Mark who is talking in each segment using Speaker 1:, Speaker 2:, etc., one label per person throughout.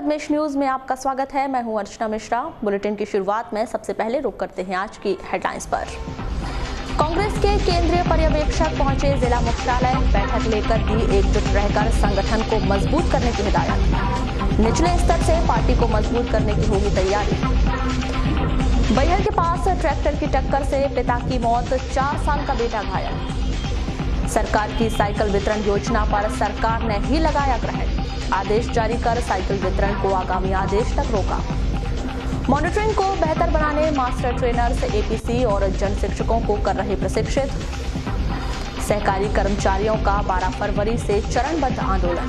Speaker 1: Padmesh news में आपका स्वागत है। मैं हूं अर्चना मिश्रा। बुलेटिन की शुरुआत में सबसे पहले रुक करते हैं आज की हेडलाइंस पर। कांग्रेस के केंद्रीय पर्यवेक्षक पहुंचे जिला मुख्यालय, बैठक लेकर दी एकजुट रहकर संगठन को मजबूत करने की हिदायत। निचले स्तर से पार्टी को मजबूत करने की होगी तैयारी। बैहर के पास ट्रैक्टर की टक्कर से पिता की मौत, 4 साल का बेटा घायल। सरकार की साइकिल वितरण योजना पर सरकार ने ही लगाया ग्रहण, आदेश जारी कर साइकिल वितरण को आगामी आदेश तक रोका। मॉनिटरिंग को बेहतर बनाने मास्टर ट्रेनर्स, एपीसी और जन शिक्षकों को कर रहे प्रशिक्षित। सहकारी कर्मचारियों का 12 फरवरी से चरणबद्ध आंदोलन।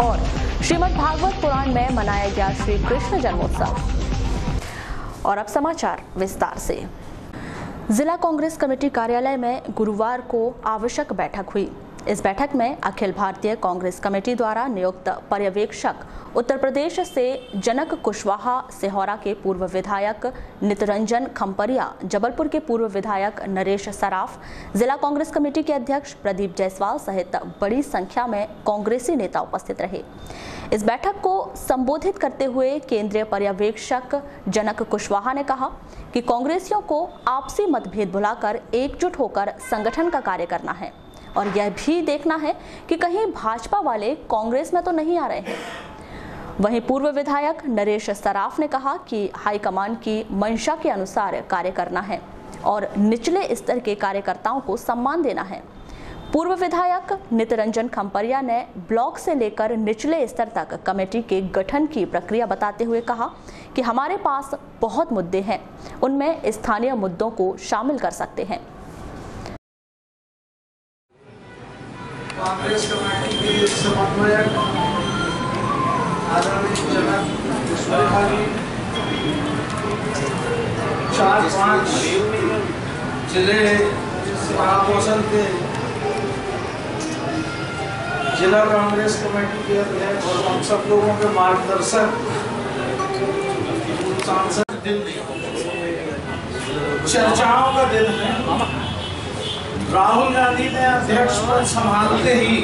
Speaker 1: और श्रीमद् भागवत पुराण में मनाया गया श्री कृष्ण जन्मोत्सव। और अब समाचार विस्तार से। जिला कांग्रेस कमेटी कार्यालय में गुरुवार को आवश्यक बैठक हुई। इस बैठक में अखिल भारतीय कांग्रेस कमेटी द्वारा नियुक्त पर्यवेक्षक उत्तर प्रदेश से जनक कुशवाहा, सिहोरा के पूर्व विधायक नितरंजन खम्परिया, जबलपुर के पूर्व विधायक नरेश सराफ, जिला कांग्रेस कमेटी के अध्यक्ष प्रदीप जायसवाल सहित बड़ी संख्या में कांग्रेसी नेता उपस्थित रहे। इस बैठक को संबोधित करते हुए केंद्रीय पर्यवेक्षक जनक कुशवाहा ने कहा कि कांग्रेसियों को आपसी मतभेद भुलाकर एकजुट होकर संगठन का कार्य करना है और यह भी देखना है कि कहीं भाजपा वाले कांग्रेस में तो नहीं आ रहे हैं। वहीं पूर्व विधायक नरेश सराफ ने कहा कि हाईकमान की मंशा के अनुसार कार्य करना है और निचले स्तर के कार्यकर्ताओं को सम्मान देना है। पूर्व विधायक नितरंजन खम्परिया ने ब्लॉक से लेकर निचले स्तर तक कमेटी के गठन की प्रक्रिया बताते हुए कहा कि हमारे पास बहुत मुद्दे हैं, उनमें स्थानीय मुद्दों को शामिल कर सकते हैं।
Speaker 2: कांग्रेस कमेटी के समन्वयक आदरणीय जनक कुशवाहा जी 4-5 जिले महाकौशल के जिला कांग्रेस कमेटी के अध्यक्ष और हम सब लोगों के मार्गदर्शक सांसद दिन चर्चाओं का दिन है। राहुल गांधी ने अध्यक्ष पद संभालते ही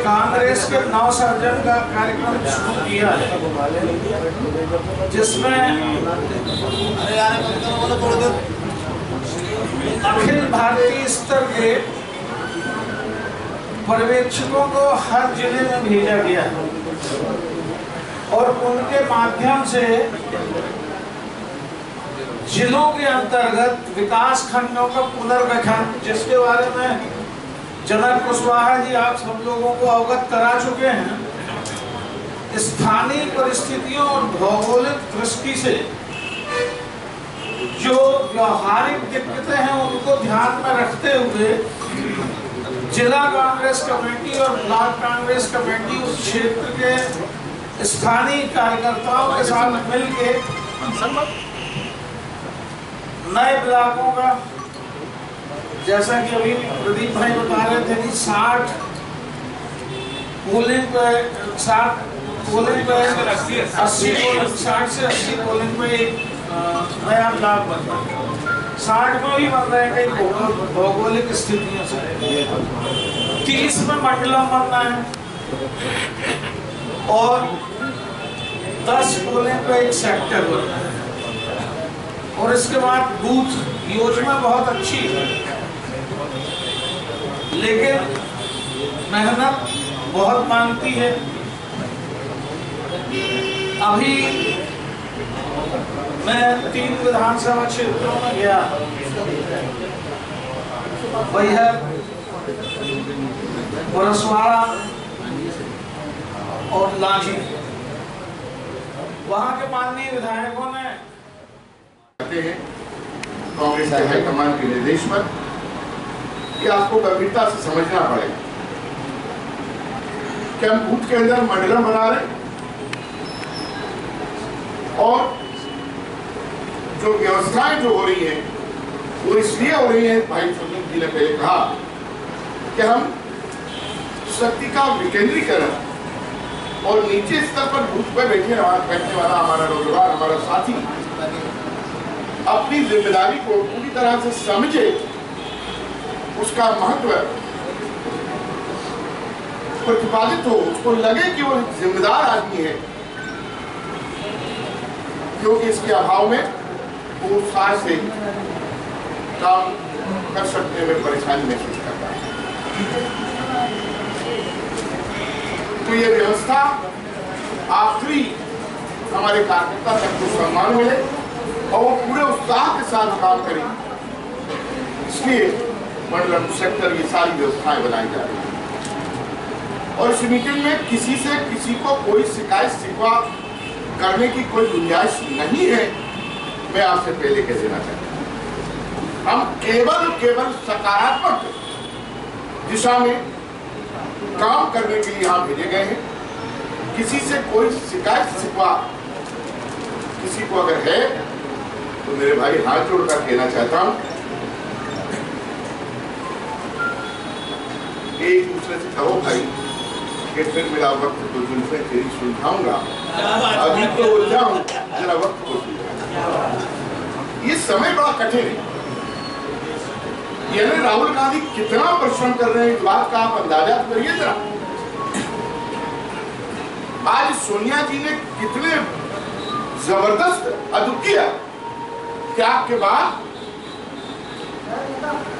Speaker 2: कांग्रेस के नवसर्जन का कार्यक्रम शुरू किया है, जिसमें अखिल भारतीय स्तर के पर्यवेक्षकों को हर जिले में भेजा गया है और उनके माध्यम से जिलों के अंतर्गत विकास खंडों का पुनर्गठन, जिसके बारे में जनक कुशवाहा जी आप सब लोगों को अवगत करा चुके हैं, स्थानीय परिस्थितियों और भौगोलिक दृष्टि से जो व्यवहारिक दिक्कतें हैं उनको ध्यान में रखते हुए जिला कांग्रेस कमेटी और ब्लॉक कांग्रेस कमेटी उस क्षेत्र के स्थानीय कार्यकर्ताओं के साथ मिलकर नए ब्लॉकों का, जैसा कि अभी प्रदीप भाई बता रहे थे कि 60 पोलिंग पे 60 से 80 पोलिंग पे एक नया ब्लॉक बन रहा है। 60 में भी बन रहे हैं कई भौगोलिक स्थितियों से, 30 में मंडलम बनना है और 10 पोलिंग पे एक सेक्टर बनना है। और इसके बाद बूथ योजना बहुत अच्छी है, लेकिन मेहनत बहुत मांगती है। अभी मैं 3 विधानसभा क्षेत्रों में गया, बैहर, परसवाड़ा और लाठी। वहां के माननीय विधायकों ने
Speaker 3: हैं कांग्रेस के हाईकमान के निर्देश पर कि आपको गंभीरता से समझना पड़ेगा कि हम बूथ के अंदर मंडलम बना रहे और जो व्यवस्थाएं जो हो रही हैं वो इसलिए हो रही हैं, भाई सुनील जी ने पहले कहा कि हम शक्ति का विकेंद्रीकरण और नीचे स्तर पर बूथ पर बैठने वाला हमारा रोजगार, हमारा साथी अपनी जिम्मेदारी को पूरी तरह से समझे, उसका महत्व प्रतिपादित हो, उसको लगे कि वो जिम्मेदार आदमी है, क्योंकि इसके अभाव में वो उत्साह से काम कर सकने में परेशानी महसूस करता है। तो ये व्यवस्था आखिरी हमारे कार्यकर्ता तक को सम्मान मिले और वो पूरे उत्साह के साथ काम करें, इसलिए मंडल सेक्टर ये सारी व्यवस्थाएं बनाई जा रही हैं। और इस मीटिंग में किसी से किसी को कोई शिकायत शिकवा करने की कोई गुंजाइश नहीं है। मैं आपसे पहले कह देना चाहता हूं, हम केवल सकारात्मक दिशा में काम करने के लिए यहां भेजे गए हैं। किसी से कोई शिकायत शिकवा किसी को अगर है तो मेरे भाई हाथ जोड़कर कहना चाहता हूं, एक दूसरे से कहो भाई कि फिर मेरा वक्त तो जुल्फे तेरी सुलझाऊंगा, अभी तो उलझाऊं, जरा वक्त को सुलझाऊं। ये समय बड़ा कठिन है। यानी राहुल गांधी कितना परिश्रम कर रहे हैं इस बात का आप अंदाजा करिए जरा। आज सोनिया जी ने कितने जबरदस्त अद्वितीय त्याग के बाद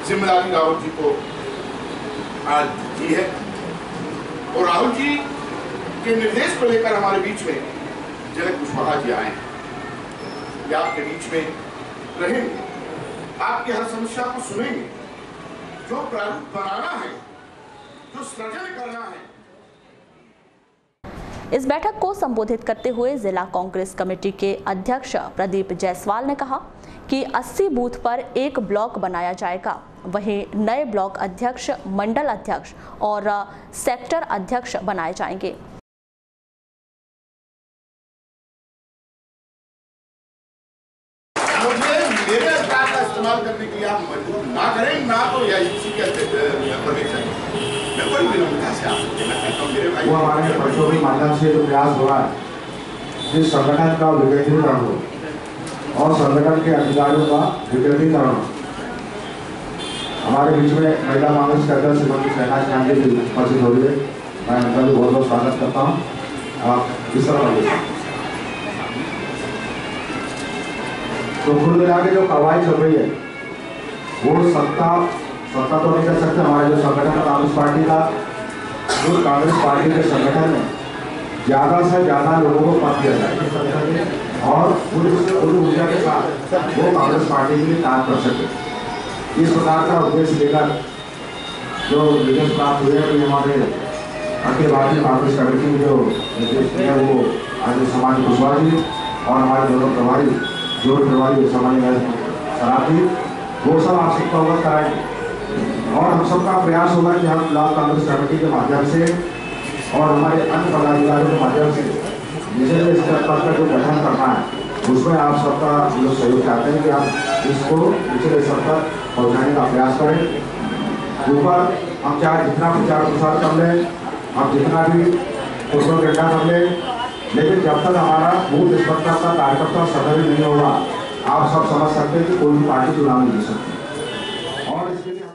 Speaker 3: जिम्मेदारी राहुल जी को आज दी है, और राहुल जी के निर्देश को लेकर हमारे बीच में जनक कुशवाहा जी आए हैं। ये आपके बीच में रहेंगे, आपकी हर समस्या को सुनेंगे, जो प्रारूप बनाना है, जो सृजन करना है।
Speaker 1: इस बैठक को संबोधित करते हुए जिला कांग्रेस कमेटी के अध्यक्ष प्रदीप जायसवाल ने कहा कि 80 बूथ पर एक ब्लॉक बनाया जाएगा, वहीं नए ब्लॉक अध्यक्ष, मंडल अध्यक्ष और सेक्टर अध्यक्ष बनाए जाएंगे।
Speaker 3: मुझे मेरे अधिकार का इस्तेमाल करने के लिए आप मजबूर ना करें, ना तो या इसी के परमिशन मैं कोई विनम्रता से आपसे कहना चाहता हूं मेरे भाई।
Speaker 4: वो हमारे बच्चों के माध्यम से जो प्रयास हो रहा है, जिस संगठन का विकेंद्रीकरण हो और संगठन के अधिकारियों का विकेंद्रीकरण हो। हमारे बीच में महिला कांग्रेस के अध्यक्ष श्रीमती शहनाज खान जी उपस्थित हो रही है, मैं उनका भी बहुत बहुत स्वागत करता हूँ। आप इस तरह तो कुल मिला के जो कार्रवाई चल रही है वो सत्ता तो नहीं कर सकते। हमारे जो संगठन है कांग्रेस पार्टी का, जो कांग्रेस पार्टी के संगठन में ज़्यादा से ज़्यादा लोगों को पद दिया जाए और पूरी ऊर्जा के साथ वो कांग्रेस पार्टी के लिए काम कर सके। इस प्रकार का उद्देश्य लेकर जो निर्देश प्राप्त हुए हैं, हमारे अखिल भारतीय कांग्रेस कमेटी में जो निर्देश दिए वो आज समाज कुशवाहा जी और हमारे दोनों प्रभारी जो प्रभारी सामान्य शराबी, वो सब आप सबका अवगत कराएंगे। और हम सबका प्रयास होगा कि हम ब्लॉक कांग्रेस कमेटी के माध्यम से और हमारे अन्य पदाधिकारियों के माध्यम से जिसे भी स्तर पर जो गठन करना है उसमें आप सबका जो सहयोग चाहते हैं कि हम इसको निचले स्तर पर पहुँचाने का प्रयास करें। ऊपर हम चाहे जितना प्रचार प्रसार कर लें, हम जितना भी प्रोपेगेंडा कर लें, लेकिन जब तक हमारा बूथ स्तर का कार्यकर्ता सदस्य नहीं होगा, आप सब समझ सकते हैं कि कोई भी पार्टी चुनाव नहीं जीत सकती। और इसके लिए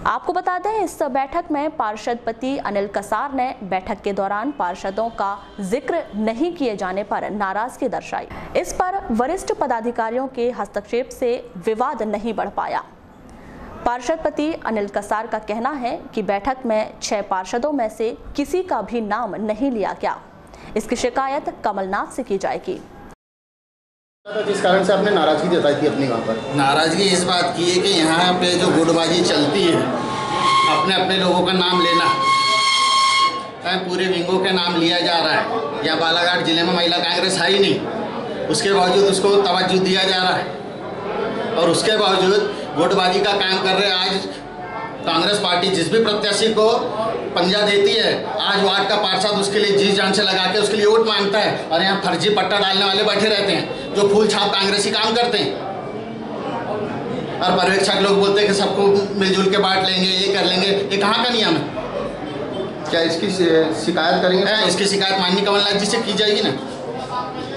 Speaker 1: आपको बता दें, इस बैठक में पार्षद पति अनिल कसार ने बैठक के दौरान पार्षदों का जिक्र नहीं किए जाने पर नाराजगी दर्शाई। इस पर वरिष्ठ पदाधिकारियों के हस्तक्षेप से विवाद नहीं बढ़ पाया। पार्षद पति अनिल कसार का कहना है कि बैठक में 6 पार्षदों में से किसी का भी नाम नहीं लिया गया। इसकी शिकायत कमलनाथ से की जाएगी।
Speaker 5: जिस कारण से आपने नाराजगी जताई थी अपनी वहाँ पर?
Speaker 6: नाराजगी इस बात की है कि यहाँ पे जो गुटबाजी चलती है, अपने अपने लोगों का नाम लेना, पूरे विंगों के नाम लिया जा रहा है। या बालाघाट जिले में महिला कांग्रेस है ही नहीं, उसके बावजूद उसको तवज्जो दिया जा रहा है और उसके बावजूद गुटबाजी का काम कर रहे। आज कांग्रेस पार्टी जिस भी प्रत्याशी को पंजा देती है, आज वार्ड का पार्षद उसके लिए जी जान से लगा के उसके लिए वोट मांगता है, और यहाँ फर्जी पट्टा डालने वाले बैठे रहते हैं जो फूल छाप कांग्रेसी काम करते हैं। और पर्यवेक्षक लोग बोलते हैं कि सबको मिलजुल के बांट लेंगे, ये कर लेंगे। ये कहाँ का नियम है?
Speaker 5: क्या इसकी शिकायत करेंगे?
Speaker 6: इसकी शिकायत माननीय कमलनाथ जी से की जाएगी ना।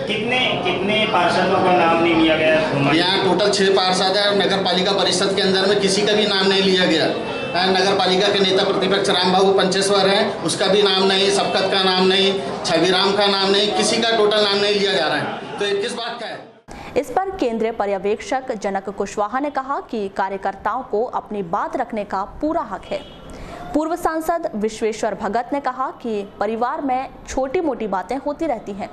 Speaker 7: कितने पार्षदों का नाम नहीं लिया गया?
Speaker 6: यहाँ टोटल 6 पार्षद है और नगर पालिका परिषद के अंदर में किसी का भी नाम नहीं लिया गया। नगर पालिका के नेता प्रतिपक्ष रामबाबू पंचेश्वर हैं, उसका भी नाम नहीं, सबकत का नाम नहीं, छविराम का नाम नहीं, किसी का टोटल नाम नहीं लिया जा रहा है। तो ये किस बात का है?
Speaker 1: इस पर केंद्रीय पर्यवेक्षक जनक कुशवाहा ने कहा कि कार्यकर्ताओं को अपनी बात रखने का पूरा हक है। पूर्व सांसद विश्वेश्वर भगत ने कहा कि परिवार में छोटी मोटी बातें होती रहती हैं।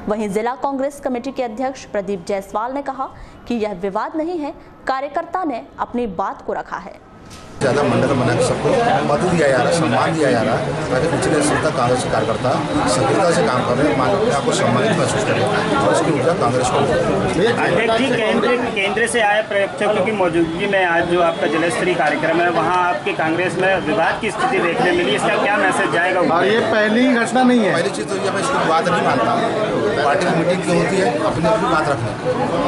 Speaker 1: वहीं जिला कांग्रेस कमेटी के अध्यक्ष प्रदीप जायसवाल ने कहा कि यह विवाद नहीं है, कार्यकर्ता ने अपनी बात को रखा है।
Speaker 4: ज़्यादा मंडल बना के सबको मदद दिया जा रहा है, सम्मान दिया जा रहा है, ताकि पिछले सप्ताह कांग्रेस कार्यकर्ता सक्रियता से काम कर रहे हैं, अपने आप को सम्मानित महसूस करें और उसकी ऊर्जा कांग्रेस को।
Speaker 7: केंद्र से आए पर्यवेक्षकों की मौजूदगी में आज जो आपका जिला स्तरीय कार्यक्रम है, वहाँ आपकी कांग्रेस में विवाद की स्थिति देखने मिली, इसका क्या मैसेज जाएगा?
Speaker 5: और ये पहली घटना नहीं है।
Speaker 4: पहली चीज़ तो मैं इसकी बात नहीं मानता। पार्टी की मीटिंग जो होती है अपनी बात रखना,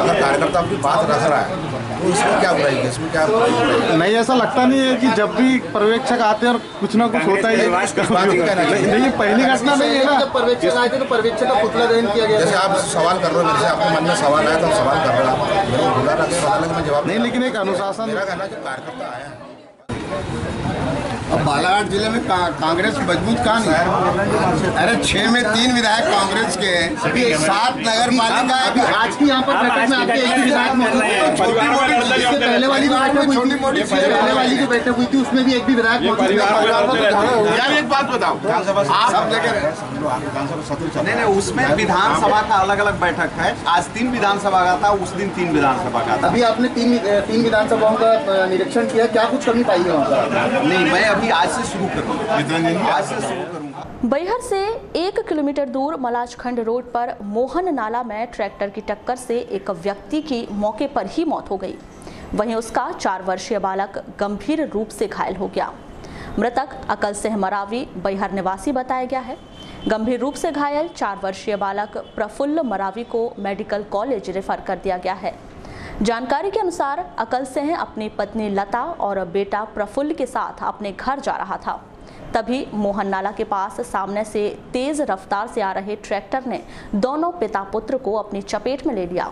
Speaker 4: अगर कार्यकर्ता अपनी बात रख रहा है तो इसमें क्या बुराई है, इसमें क्या
Speaker 5: नहीं, ऐसा लगता नहीं है कि जब भी पर्यवेक्षक आते हैं और कुछ ना कुछ होता है। नहीं, पहली घटना नहीं है ना।
Speaker 6: जब पर्यवेक्षक आए थे तो पर्यवेक्षक का पुतला दहन किया गया।
Speaker 4: जैसे आप सवाल कर रहे हो, मेरे से आपके मन में सवाल आया तो आप सवाल कर रहे हो, आप मेरे को बुला रखा मैं जवाब
Speaker 5: नहीं, लेकिन एक अनुशासन
Speaker 4: मेरा कहना जो कार्यकर्ता आया है।
Speaker 8: अब बालाघाट जिले में कांग्रेस मजबूत कहाँ नहीं? अरे 6 में 3 विधायक कांग्रेस के हैं, 7 नगर पालिका है।
Speaker 5: आज की यहाँ पर बैठक में आपके एक विधायक मौजूद है। पहले वाली जो बैठक हुई थी उसमें भी एक भी विधायक मौजूद है।
Speaker 3: यार एक बात बताओ,
Speaker 8: सब जगह
Speaker 9: नहीं, उसमें विधानसभा का अलग अलग बैठक है। आज 3 विधानसभा का था, उस दिन 3 विधानसभा का था।
Speaker 5: अभी आपने 3 विधानसभाओं का निरीक्षण किया, क्या कुछ कमी पाई है वहाँ पर?
Speaker 9: नहीं, मैं अभी आज से शुरू करूँगा।
Speaker 1: बैहर से 1 किलोमीटर दूर मलाजखंड रोड पर मोहन नाला में ट्रैक्टर की टक्कर से एक व्यक्ति की मौके पर ही मौत हो गई। वहीं उसका 4 वर्षीय बालक गंभीर रूप से घायल हो गया। मृतक अकल सिंह मरावी बैहर निवासी बताया गया है। गंभीर रूप से घायल 4 वर्षीय बालक प्रफुल्ल मरावी को मेडिकल कॉलेज रेफर कर दिया गया है। जानकारी के अनुसार अकल सिंह अपनी पत्नी लता और बेटा प्रफुल्ल के साथ अपने घर जा रहा था। तभी मोहन नाला के पास सामने से तेज रफ्तार से आ रहे ट्रैक्टर ने दोनों पिता पुत्र को अपनी चपेट में ले लिया।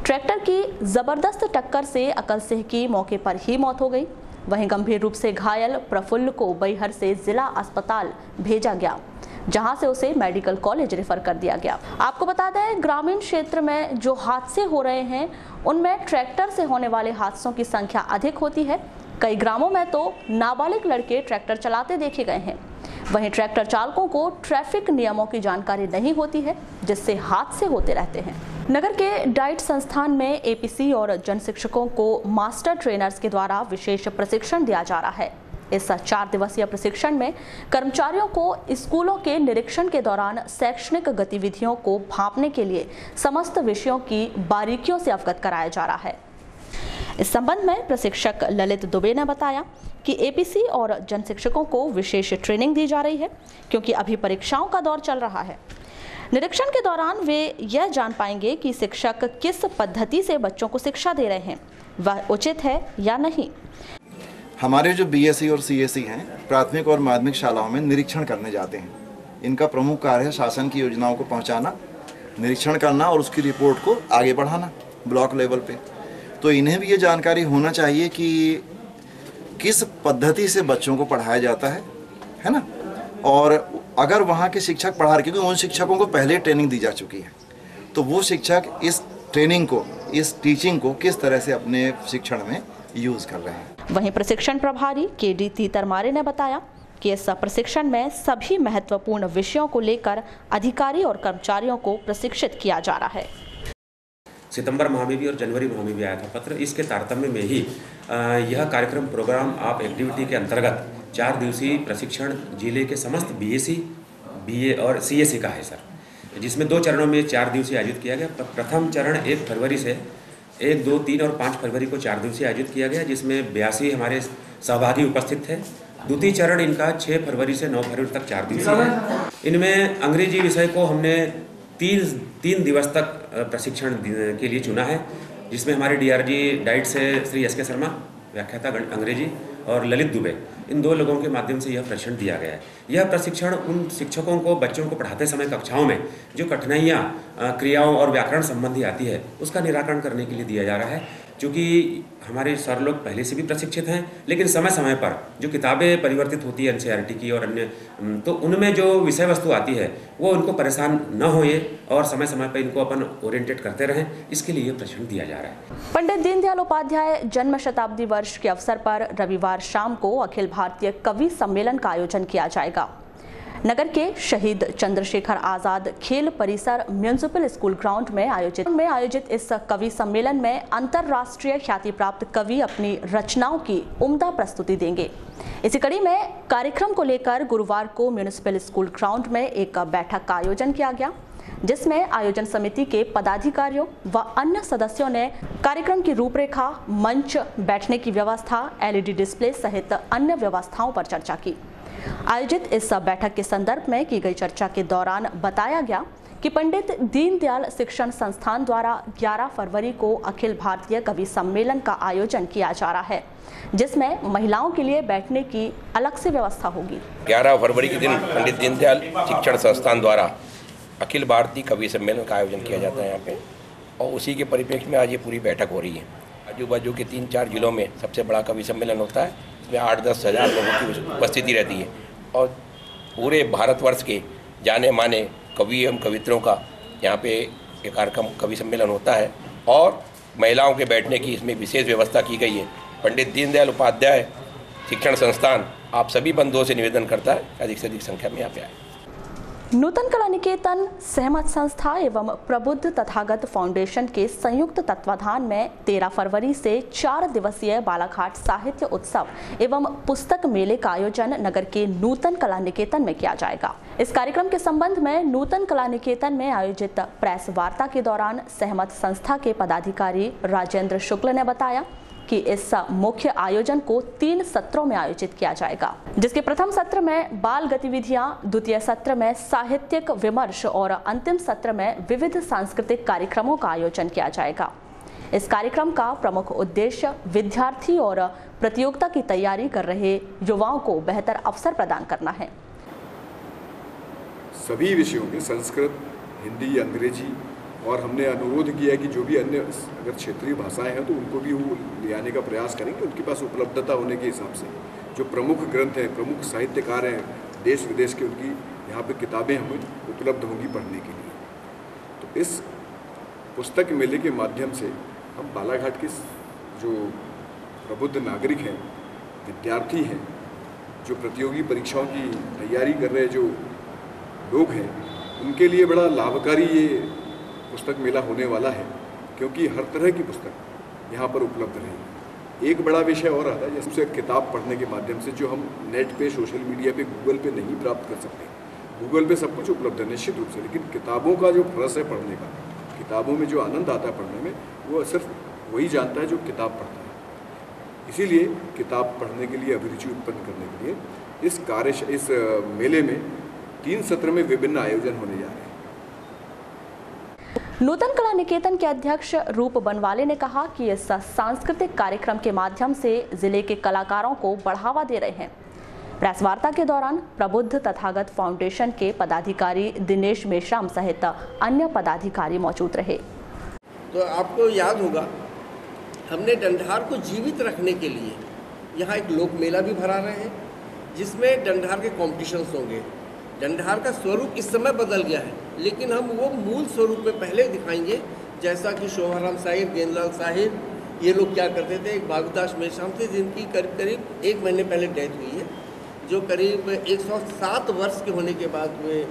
Speaker 1: ट्रैक्टर की जबरदस्त टक्कर से अकल सिंह की मौके पर ही मौत हो गई। वहीं गंभीर रूप से घायल प्रफुल्ल को बैहर से जिला अस्पताल भेजा गया, जहां से उसे मेडिकल कॉलेज रेफर कर दिया गया। आपको बता दें, ग्रामीण क्षेत्र में जो हादसे हो रहे हैं उनमें ट्रैक्टर से होने वाले हादसों की संख्या अधिक होती है। कई ग्रामों में तो नाबालिग लड़के ट्रैक्टर चलाते देखे गए हैं। वहीं ट्रैक्टर चालकों को ट्रैफिक नियमों की जानकारी नहीं होती है, जिससे हादसे होते रहते हैं। नगर के डाइट संस्थान में एपीसी और जन शिक्षकों को मास्टर ट्रेनर्स के द्वारा विशेष प्रशिक्षण दिया जा रहा है। इस 4 दिवसीय प्रशिक्षण में कर्मचारियों को स्कूलों के निरीक्षण के दौरान शैक्षणिक गतिविधियों को भांपने के लिए समस्त विषयों की बारीकियों से अवगत कराया जा रहा है। इस संबंध में प्रशिक्षक ललित दुबे ने बताया कि एपीसी और जन शिक्षकों को विशेष ट्रेनिंग दी जा रही है, क्योंकि अभी परीक्षाओं का दौर चल रहा है। निरीक्षण के दौरान वे यह जान पाएंगे कि शिक्षक किस पद्धति से बच्चों को शिक्षा दे रहे हैं, वह उचित है या नहीं।
Speaker 10: हमारे जो बीएससी और सीएससी हैं, प्राथमिक और माध्यमिक शालाओं में निरीक्षण करने जाते हैं। इनका प्रमुख कार्य है शासन की योजनाओं को पहुंचाना, निरीक्षण करना और उसकी रिपोर्ट को आगे बढ़ाना ब्लॉक लेवल पे। तो इन्हें भी ये जानकारी होना चाहिए कि किस पद्धति से बच्चों को पढ़ाया जाता है ना। और अगर वहाँ के शिक्षक पढ़ा रहे, क्योंकि उन शिक्षकों को पहले ट्रेनिंग दी जा चुकी है, तो वो शिक्षक इस ट्रेनिंग को, इस टीचिंग को किस तरह से अपने शिक्षण में यूज़ कर रहे हैं।
Speaker 1: वहीं प्रशिक्षण प्रभारी केडी तीतरमारे ने बताया कि इस प्रशिक्षण में सभी महत्वपूर्ण विषयों को लेकर अधिकारी और कर्मचारियों को प्रशिक्षित किया जा रहा है।
Speaker 11: सितंबर माह में भी और जनवरी माह में भी आया था पत्र। इसके तारतम्य में ही यह कार्यक्रम प्रोग्राम आप एक्टिविटी के अंतर्गत 4 दिवसीय प्रशिक्षण जिले के समस्त बीएससी, बीए और सीएससी का है सर, जिसमें 2 चरणों में 4 दिवसीय आयोजित किया गया। प्रथम चरण 1 फरवरी से 1, 2, 3 और 5 फरवरी को 4 दिवसीय आयोजित किया गया, जिसमें 82 हमारे सहभागी उपस्थित थे। द्वितीय चरण इनका 6 फरवरी से 9 फरवरी तक 4 दिवसीय है। इनमें अंग्रेजी विषय को हमने 3 दिवस तक प्रशिक्षण के लिए चुना है, जिसमें हमारे डीआरजी डाइट से श्री एस के शर्मा व्याख्याता अंग्रेजी और ललित दुबे, इन 2 लोगों के माध्यम से यह प्रशिक्षण दिया गया है। यह प्रशिक्षण उन शिक्षकों को बच्चों को पढ़ाते समय कक्षाओं में जो कठिनाइयाँ क्रियाओं और व्याकरण संबंधी आती है, उसका निराकरण करने के लिए दिया जा रहा है। चूँकि हमारे सर लोग पहले से भी प्रशिक्षित हैं, लेकिन समय समय पर जो किताबें परिवर्तित होती है एनसीईआरटी की और अन्य, तो उनमें जो विषय वस्तु आती है वो उनको परेशान न होए और समय समय पर इनको अपन ओरिएंटेट करते रहें, इसके लिए प्रशिक्षण दिया जा रहा है।
Speaker 1: पंडित दीनदयाल उपाध्याय जन्म शताब्दी वर्ष के अवसर पर रविवार शाम को अखिल भारतीय कवि सम्मेलन का आयोजन किया जाएगा। नगर के शहीद चंद्रशेखर आजाद खेल परिसर म्यूनिसिपल स्कूल ग्राउंड में आयोजित इस कवि सम्मेलन में अंतर्राष्ट्रीय ख्याति प्राप्त कवि अपनी रचनाओं की उम्दा प्रस्तुति देंगे। इसी कड़ी में कार्यक्रम को लेकर गुरुवार को म्यूनिसिपल स्कूल ग्राउंड में एक बैठक का आयोजन किया गया, जिसमें आयोजन समिति के पदाधिकारियों व अन्य सदस्यों ने कार्यक्रम की रूपरेखा, मंच, बैठने की व्यवस्था, एलईडी डिस्प्ले सहित अन्य व्यवस्थाओं पर चर्चा की। आयोजित इस बैठक के संदर्भ में की गई चर्चा के दौरान बताया गया कि पंडित दीनदयाल शिक्षण संस्थान द्वारा 11 फरवरी को अखिल भारतीय कवि सम्मेलन का आयोजन किया जा रहा है, जिसमें महिलाओं के लिए बैठने की अलग से व्यवस्था होगी।
Speaker 12: 11 फरवरी के दिन पंडित दीनदयाल शिक्षण संस्थान द्वारा अखिल भारतीय कवि सम्मेलन का आयोजन किया जाता है यहाँ पे, और उसी के परिप्रेक्ष्य में आज ये पूरी बैठक हो रही है। आजू बाजू के 3-4 जिलों में सबसे बड़ा कवि सम्मेलन होता है, इसमें 8-10 हज़ार लोगों की उपस्थिति रहती है और पूरे भारतवर्ष के जाने माने कवि एवं कवित्रों का यहाँ पे एक कार्यक्रम कवि सम्मेलन होता है और महिलाओं के बैठने की इसमें विशेष व्यवस्था की गई है। पंडित दीनदयाल उपाध्याय शिक्षण संस्थान आप सभी बंधुओं से निवेदन करता है अधिक से अधिक संख्या में यहाँ पे आए।
Speaker 1: नूतन कला निकेतन, सहमत संस्था एवं प्रबुद्ध तथागत फाउंडेशन के संयुक्त तत्वाधान में 13 फरवरी से 4 दिवसीय बालाघाट साहित्य उत्सव एवं पुस्तक मेले का आयोजन नगर के नूतन कला निकेतन में किया जाएगा। इस कार्यक्रम के संबंध में नूतन कला निकेतन में आयोजित प्रेस वार्ता के दौरान सहमत संस्था के पदाधिकारी राजेंद्र शुक्ल ने बताया कि इस मुख्य आयोजन को 3 सत्रों में आयोजित किया जाएगा, जिसके प्रथम सत्र में बाल गतिविधियां, द्वितीय सत्र में साहित्यिक विमर्श और अंतिम सत्र में विविध सांस्कृतिक कार्यक्रमों का आयोजन किया जाएगा। इस कार्यक्रम का प्रमुख उद्देश्य विद्यार्थी और प्रतियोगिता की तैयारी कर रहे युवाओं को बेहतर अवसर प्रदान करना है।
Speaker 13: सभी विषयों के संस्कृत, हिंदी, अंग्रेजी, और हमने अनुरोध किया है कि जो भी अन्य अगर क्षेत्रीय भाषाएं हैं तो उनको भी वो ले आने का प्रयास करेंगे, उनके पास उपलब्धता होने के हिसाब से। जो प्रमुख ग्रंथ हैं, प्रमुख साहित्यकार हैं देश विदेश के, उनकी यहाँ पे किताबें हमें उपलब्ध होंगी पढ़ने के लिए। तो इस पुस्तक मेले के माध्यम से हम बालाघाट के जो प्रबुद्ध नागरिक हैं, विद्यार्थी हैं, जो प्रतियोगी परीक्षाओं की तैयारी कर रहे जो लोग हैं, उनके लिए बड़ा लाभकारी ये पुस्तक मेला होने वाला है, क्योंकि हर तरह की पुस्तक यहाँ पर उपलब्ध रहेगी। एक बड़ा विषय और आता है, जैसे किताब पढ़ने के माध्यम से जो हम नेट पे, सोशल मीडिया पे, गूगल पे नहीं प्राप्त कर सकते। गूगल पे सब कुछ उपलब्ध है निश्चित रूप से, लेकिन किताबों का जो रस है पढ़ने का, किताबों में जो आनंद आता है पढ़ने में, वो सिर्फ वही जानता है जो किताब पढ़ता है। इसीलिए किताब पढ़ने के लिए अभिरुचि उत्पन्न करने के लिए इस मेले में 3 सत्र में विभिन्न आयोजन होने जा रहे हैं।
Speaker 1: नूतन कला निकेतन के अध्यक्ष रूप बनवाले ने कहा कि इस सांस्कृतिक कार्यक्रम के माध्यम से जिले के कलाकारों को बढ़ावा दे रहे हैं। प्रेस वार्ता के दौरान प्रबुद्ध तथागत फाउंडेशन के पदाधिकारी दिनेश मेश्राम सहित अन्य पदाधिकारी मौजूद रहे।
Speaker 14: तो आपको याद होगा, हमने डंडार को जीवित रखने के लिए यहाँ एक लोक मेला भी भरा रहे हैं, जिसमें डंडार के कॉम्पिटिशन्स होंगे। डंडार का स्वरूप इस समय बदल गया है, लेकिन हम वो मूल स्वरूप में पहले दिखाएंगे, जैसा कि शोभाराम साहिब, गेंदलाल साहिब, ये लोग क्या करते थे। एक बाबूदास मेश्राम थे जिनकी करीब 1 महीने पहले डेथ हुई है, जो करीब 107 वर्ष के होने के बाद वे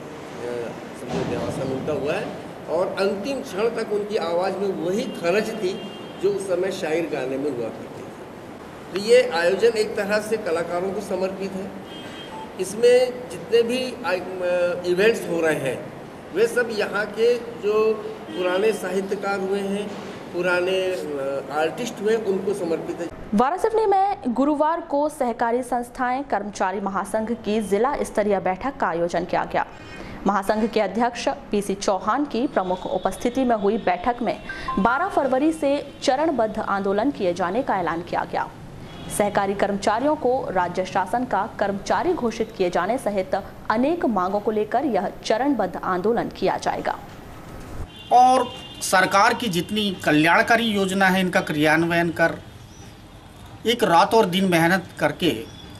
Speaker 14: देहावसान उनका हुआ है, और अंतिम क्षण तक उनकी आवाज़ में वही खरज थी जो उस समय शायर गाने में हुआ करती थी। तो ये आयोजन एक तरह से कलाकारों को समर्पित है। इसमें जितने भी इवेंट्स हो रहे हैं वे सब यहाँ के जो पुराने साहित्यकार हुए हैं, पुराने आर्टिस्ट हुए, उनको समर्पित है।
Speaker 1: वारासिवनी में गुरुवार को सहकारी संस्थाएं कर्मचारी महासंघ की जिला स्तरीय बैठक का आयोजन किया गया। महासंघ के अध्यक्ष पीसी चौहान की प्रमुख उपस्थिति में हुई बैठक में 12 फरवरी से चरणबद्ध आंदोलन किए जाने का ऐलान किया गया। सहकारी कर्मचारियों को राज्य शासन का कर्मचारी घोषित किए जाने सहित अनेक मांगों को लेकर यह चरणबद्ध आंदोलन किया जाएगा।
Speaker 15: और सरकार की जितनी कल्याणकारी योजना है इनका क्रियान्वयन कर एक रात और दिन मेहनत करके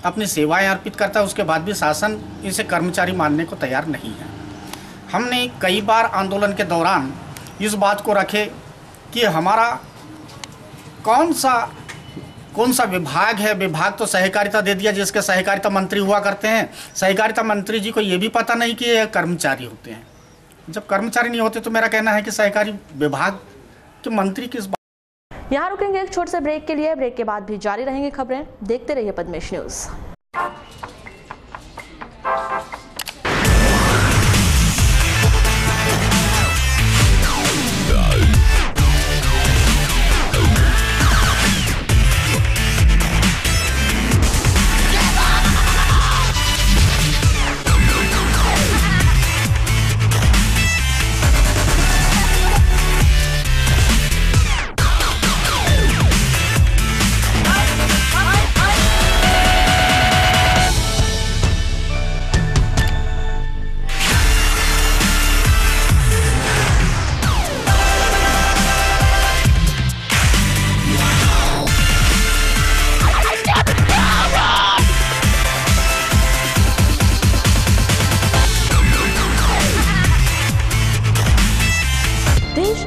Speaker 15: अपनी सेवाएं अर्पित करता है, उसके बाद भी शासन इसे कर्मचारी मानने को तैयार नहीं है। हमने कई बार आंदोलन के दौरान इस बात को रखे कि हमारा कौन सा विभाग है, विभाग तो सहकारिता दे दिया जिसके सहकारिता मंत्री हुआ करते हैं। सहकारिता मंत्री जी को ये भी पता नहीं कि ये कर्मचारी होते हैं। जब कर्मचारी नहीं होते तो मेरा कहना है कि सहकारी विभाग के मंत्री किस बात।
Speaker 1: यहाँ रुकेंगे एक छोटे से ब्रेक के लिए। ब्रेक के बाद भी जारी रहेंगी खबरें। देखते रहिए पद्मेश न्यूज।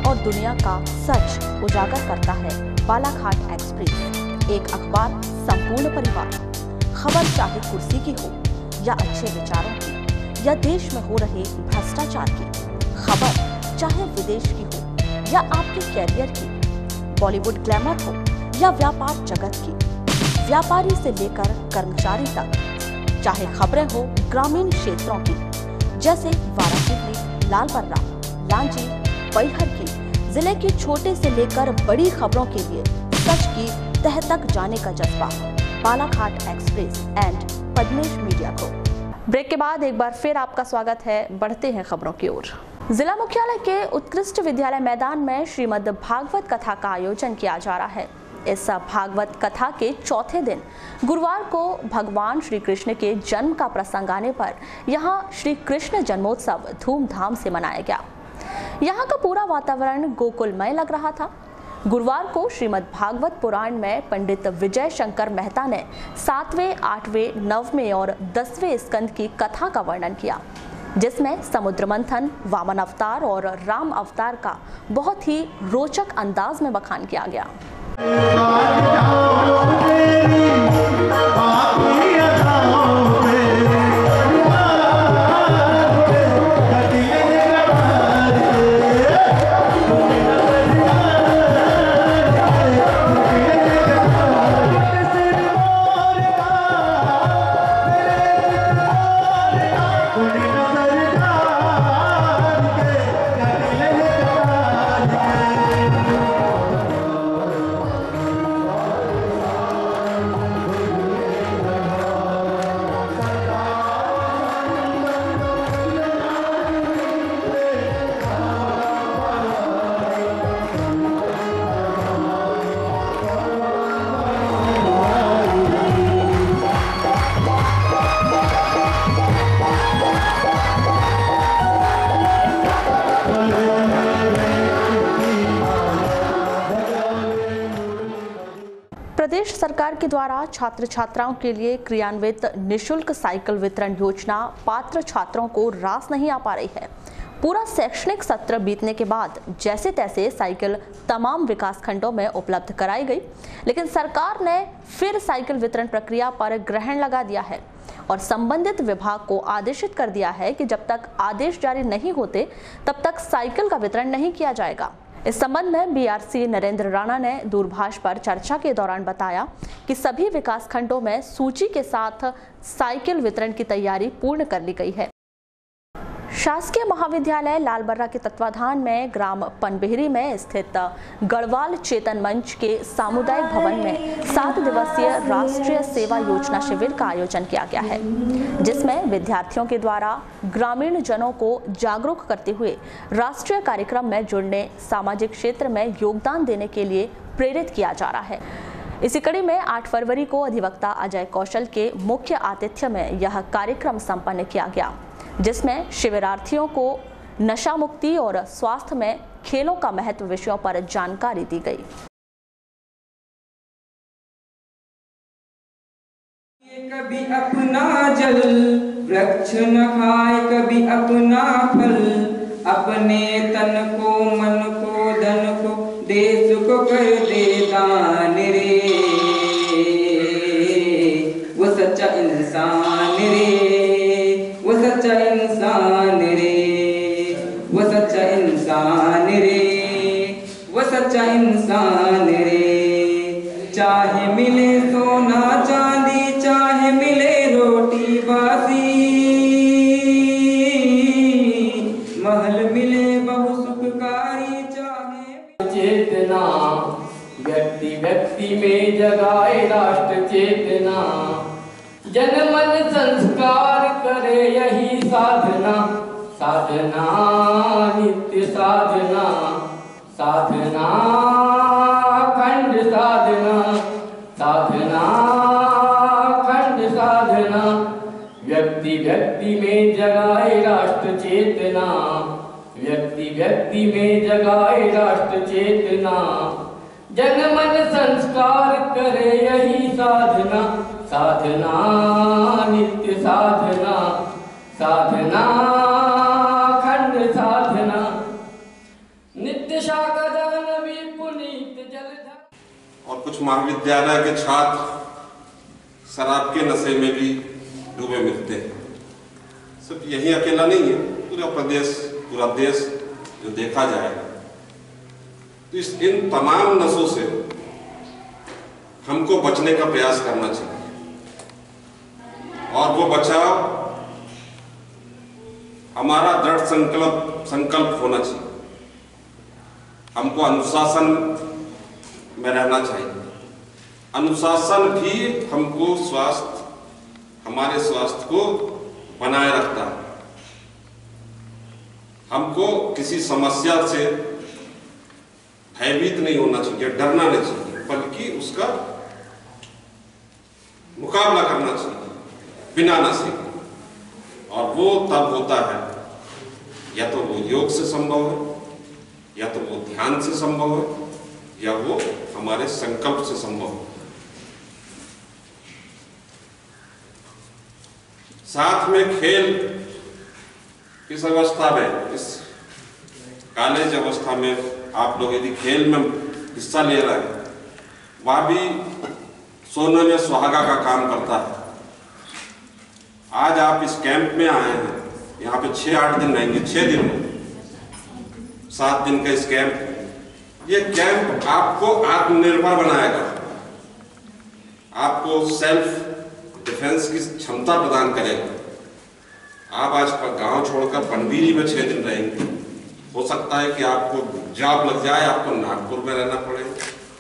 Speaker 1: और दुनिया का सच उजागर करता है बालाघाट एक्सप्रेस, एक अखबार संपूर्ण परिवार। खबर चाहे कुर्सी की हो या अच्छे विचारों की या देश में हो रहे भ्रष्टाचार की, खबर चाहे विदेश की हो या आपके कैरियर की, बॉलीवुड ग्लैमर हो या व्यापार जगत की, व्यापारी से लेकर कर्मचारी तक, चाहे खबरें हो ग्रामीण क्षेत्रों की जैसे वाराणसी, लालबर्रा, लांजी, बैहर की, जिले की छोटे से लेकर बड़ी खबरों के लिए सच की तह तक जाने का जज्बा, Balaghat express and Padmesh media को। ब्रेक के बाद एक बार फिर आपका स्वागत है। बढ़ते हैं खबरों की ओर। जिला मुख्यालय के उत्कृष्ट विद्यालय मैदान में श्रीमद् भागवत कथा का आयोजन किया जा रहा है। इस भागवत कथा के चौथे दिन गुरुवार को भगवान श्री कृष्ण के जन्म का प्रसंग आने पर यहाँ श्री कृष्ण जन्मोत्सव धूमधाम से मनाया गया। यहाँ का पूरा वातावरण गोकुलमय लग रहा था। गुरुवार को श्रीमद् भागवत पुराण में पंडित विजय शंकर मेहता ने 7वें, 8वें, 9वें और 10वें स्कंद की कथा का वर्णन किया, जिसमें समुद्र मंथन, वामन अवतार और राम अवतार का बहुत ही रोचक अंदाज में बखान किया गया। प्रदेश सरकार के द्वारा छात्र छात्राओं के लिए क्रियान्वित निशुल्क साइकिल वितरण योजना पात्र छात्रों को रास नहीं आ पा रही है। पूरा शैक्षणिक सत्र बीतने के बाद जैसे तैसे साइकिल तमाम विकास खंडों में उपलब्ध कराई गई, लेकिन सरकार ने फिर साइकिल वितरण प्रक्रिया पर ग्रहण लगा दिया है और संबंधित विभाग को आदेशित कर दिया है कि जब तक आदेश जारी नहीं होते तब तक साइकिल का वितरण नहीं किया जाएगा। इस संबंध में बीआरसी नरेंद्र राणा ने दूरभाष पर चर्चा के दौरान बताया कि सभी विकास खंडों में सूची के साथ साइकिल वितरण की तैयारी पूर्ण कर ली गई है। शासकीय महाविद्यालय लालबर्रा के तत्वाधान में ग्राम पनबेहरी में स्थित गढ़वाल चेतन मंच के सामुदायिक भवन में 7 दिवसीय राष्ट्रीय सेवा योजना शिविर का आयोजन किया गया है, जिसमें विद्यार्थियों के द्वारा ग्रामीण जनों को जागरूक करते हुए राष्ट्रीय कार्यक्रम में जुड़ने, सामाजिक क्षेत्र में योगदान देने के लिए प्रेरित किया जा रहा है। इसी कड़ी में 8 फरवरी को अधिवक्ता अजय कौशल के मुख्य आतिथ्य में यह कार्यक्रम संपन्न किया गया, जिसमें शिविरार्थियों को नशा मुक्ति और स्वास्थ्य में खेलों का महत्व विषयों पर जानकारी दी गई।
Speaker 16: कभी अपना जल वृक्ष न खाए, कभी अपना फल, अपने तन को मन को धन को देश को कर दे दान रे, वो सच्चा इंसान रे, वो सच्चा इंसान रे, वो सच्चा इंसान रे, वो सच्चा इंसान रे। चाहे मिले सोना चांदी, चाहे मिले रोटी बासी, महल मिले बहु सुखकारी, चाहे चेतना व्यक्ति व्यक्ति में जगाए राष्ट्र चेतना, जनमन संस्कार करे यही साधना, साधना नित्य साधना, साधना खंड साधना, साधना खंड साधना, व्यक्ति व्यक्ति में जगाए राष्ट्र चेतना, व्यक्ति व्यक्ति में जगाए राष्ट्र चेतना, जनमन संस्कार करे यही साधना, साधना नित्य साधना, साधना खंड साधना, नित्य शाखा दान भी पुनीत जलधर।
Speaker 17: और कुछ महाविद्यालय के छात्र शराब के नशे में भी डूबे मिलते हैं। सिर्फ यही अकेला नहीं है, पूरा प्रदेश, पूरा देश जो देखा जाएगा, तो इन तमाम नशों से हमको बचने का प्रयास करना चाहिए और वो बचाव हमारा दृढ़ संकल्प होना चाहिए। हमको अनुशासन में रहना चाहिए। अनुशासन भी हमको हमारे स्वास्थ्य को बनाए रखता है। हमको किसी समस्या से भयभीत नहीं होना चाहिए, डरना नहीं चाहिए, बल्कि उसका मुकाबला करना चाहिए बिना नशे के। और वो तब होता है या तो वो योग से संभव है, या तो वो ध्यान से संभव है, या वो हमारे संकल्प से संभव है। साथ में खेल इस अवस्था में, इस कॉलेज अवस्था में आप लोग यदि खेल में हिस्सा ले रहे हैं, वह भी सोने में सुहागा का काम करता है। आज आप इस कैंप में आए हैं, यहाँ पे 6-8 दिन रहेंगे, 6 दिन में 7 दिन का इस कैंप। ये कैंप आपको आत्मनिर्भर बनाएगा, आपको सेल्फ डिफेंस की क्षमता प्रदान करेगा। आप आज गांव छोड़कर पनबीरी में 6 दिन रहेंगे, हो सकता है कि आपको जॉब लग जाए, आपको नागपुर में रहना पड़े,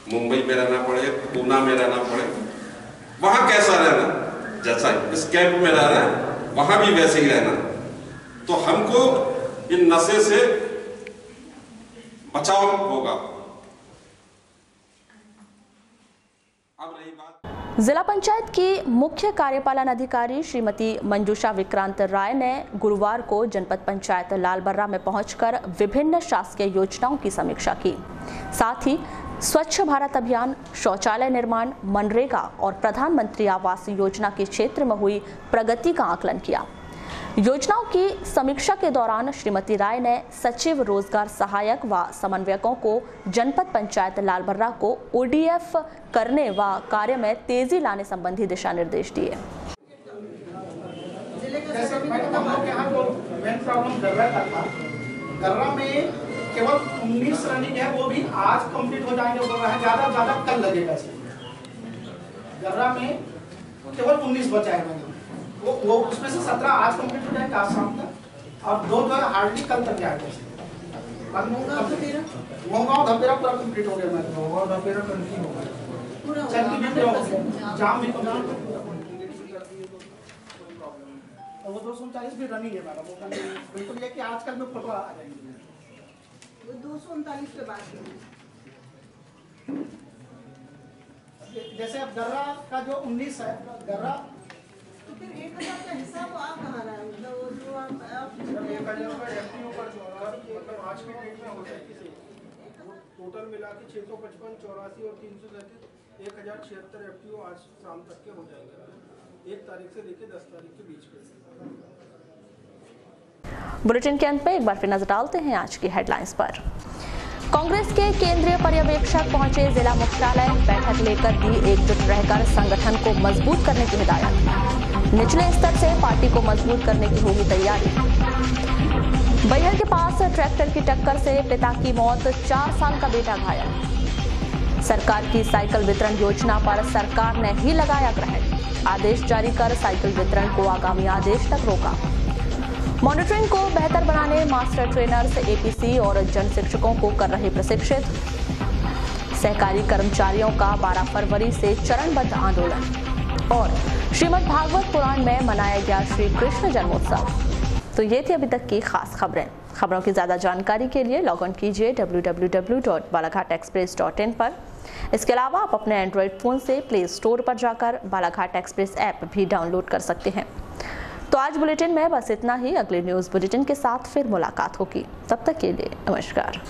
Speaker 17: मुंबई में रहना पड़े, पूना में रहना पड़े। वहां कैसा रहना, जैसा इस कैंप में रहना है वहां भी वैसे ही रहना। तो हमको इन नशे से बचाव होगा। अब रही बात,
Speaker 1: जिला पंचायत की मुख्य कार्यपालन अधिकारी श्रीमती मंजूषा विक्रांत राय ने गुरुवार को जनपद पंचायत लालबर्रा में पहुंचकर विभिन्न शासकीय योजनाओं की समीक्षा की। साथ ही स्वच्छ भारत अभियान, शौचालय निर्माण, मनरेगा और प्रधानमंत्री आवास योजना के क्षेत्र में हुई प्रगति का आकलन किया। योजनाओं की समीक्षा के दौरान श्रीमती राय ने सचिव, रोजगार सहायक व समन्वयकों को जनपद पंचायत लालबर्रा को ओडीएफ करने व कार्य में तेजी लाने संबंधी दिशा निर्देश दिए।
Speaker 18: गर्रा में केवल 19 रनिंग है, वो भी आज कंप्लीट हो जाएंगे, वो है ज्यादा ज्यादा कल लगेगा। गर्रा में केवल 19 बचा है, वो उसमें से 17 आज कंप्लीट हो जाएंगे आज शाम तक, और 2 जो है हार्डली कल तक जाएगा। मोहगांव धपेरा पूरा कंप्लीट हो गया, मोहगांव धपेरा कंप्लीट हो गया, जाम भी और वो 239 भी रनिंग है मैडम, वो बिल्कुल ये कि आजकल में फोटो आ जाएंगे। वो 239 पे बात जैसे अब गर्रा का जो 19 है, गर्रा टोटल मिला के 655, 84 और 337 1076 FTO आज शाम तक के हो जाएंगे, 1 तारीख से लेकर 10 तारीख के बीच में।
Speaker 1: बुलेटिन के अंत में एक बार फिर नजर डालते हैं आज की हेडलाइंस पर। कांग्रेस के केंद्रीय पर्यवेक्षक पहुंचे जिला मुख्यालय, बैठक लेकर दी एकजुट रहकर संगठन को मजबूत करने की हिदायत। निचले स्तर से पार्टी को मजबूत करने की होगी तैयारी। बैहर के पास ट्रैक्टर की टक्कर से पिता की मौत, 4 साल का बेटा घायल। सरकार की साइकिल वितरण योजना पर सरकार ने ही लगाया ग्रहण, आदेश जारी कर साइकिल वितरण को आगामी आदेश तक रोका। मॉनिटरिंग को बेहतर बनाने मास्टर ट्रेनर्स, एपीसी और जन शिक्षकों को कर रहे प्रशिक्षित। सहकारी कर्मचारियों का 12 फरवरी से चरणबद्ध आंदोलन। और श्रीमद् भागवत पुराण में मनाया गया श्री कृष्ण जन्मोत्सव। तो ये थी अभी तक की खास खबरें। खबरों की ज्यादा जानकारी के लिए लॉग ऑन कीजिए www.balaghatexpress.in पर। इसके अलावा आप अपने एंड्रॉइड फोन से प्ले स्टोर पर जाकर बालाघाट एक्सप्रेस ऐप भी डाउनलोड कर सकते हैं। तो आज बुलेटिन में बस इतना ही। अगले न्यूज बुलेटिन के साथ फिर मुलाकात होगी, तब तक के लिए नमस्कार।